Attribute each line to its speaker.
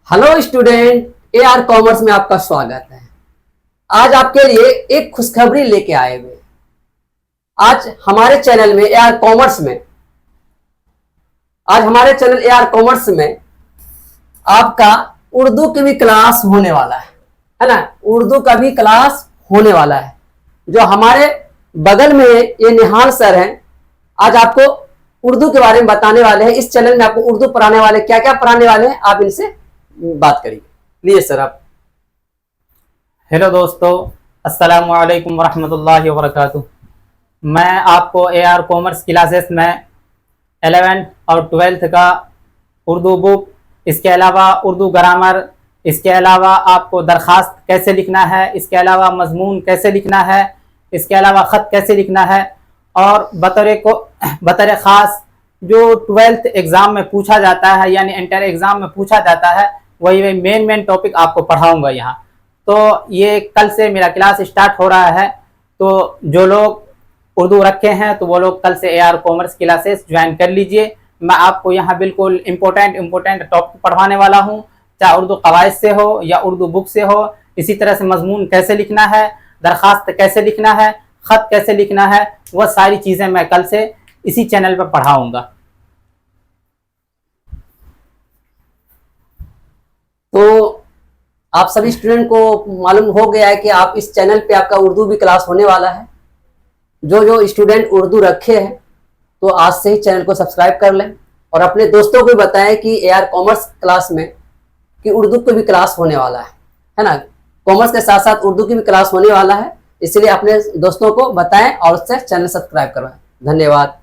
Speaker 1: Hello student, AR commerce में आपका स्वागत है। आज आपके लिए एक खुशखबरी लेके आए हुए। आज हमारे चैनल में AR कॉमर्स में आपका उर्दू की भी क्लास होने वाला है ना। उर्दू का भी क्लास होने वाला है। जो हमारे बगल में ये निहाल सर हैं, आज आपको उर्दू के बारे में बताने वाले हैं। इस चैनल में आपको उर्दू पढ़ाने वाले, क्या क्या पढ़ाने वाले हैं, आप इनसे बात करिए। लिए सर आप।
Speaker 2: हेलो दोस्तों, अस्सलामु अलैकुम वरहमतुल्लाहि वबरकातुहू। मैं आपको AR कॉमर्स क्लासेस में 11th और 12th का उर्दू बुक, इसके अलावा उर्दू ग्रामर, इसके अलावा आपको दरख्वास्त कैसे लिखना है, इसके अलावा मजमून कैसे लिखना है, इसके अलावा ख़त कैसे लिखना है, और बतौर ख़ास जो 12th एग्ज़ाम में पूछा जाता है यानी इंटर एग्ज़ाम में पूछा जाता है, वही मेन टॉपिक आपको पढ़ाऊँगा यहाँ। तो ये कल से मेरा क्लास स्टार्ट हो रहा है। तो जो लोग उर्दू रखे हैं तो वो लोग कल से AR कॉमर्स क्लासेस ज्वाइन कर लीजिए। मैं आपको यहाँ बिल्कुल इम्पोर्टेंट टॉपिक पढ़वाने वाला हूँ, चाहे उर्दू कवायद से हो या उर्दू बुक से हो। इसी तरह से मजमून कैसे लिखना है, दरख्वास्त कैसे लिखना है, ख़त कैसे लिखना है, वह सारी चीज़ें मैं कल से इसी चैनल पर पढ़ाऊँगा।
Speaker 1: तो आप सभी स्टूडेंट को मालूम हो गया है कि आप इस चैनल पे आपका उर्दू भी क्लास होने वाला है। जो स्टूडेंट उर्दू रखे हैं तो आज से ही चैनल को सब्सक्राइब कर लें और अपने दोस्तों को भी बताएं कि AR कॉमर्स क्लास में कि उर्दू की भी क्लास होने वाला है ना। कॉमर्स के साथ साथ उर्दू की भी क्लास होने वाला है, इसलिए अपने दोस्तों को बताएं और उससे चैनल सब्सक्राइब करवाएं। धन्यवाद।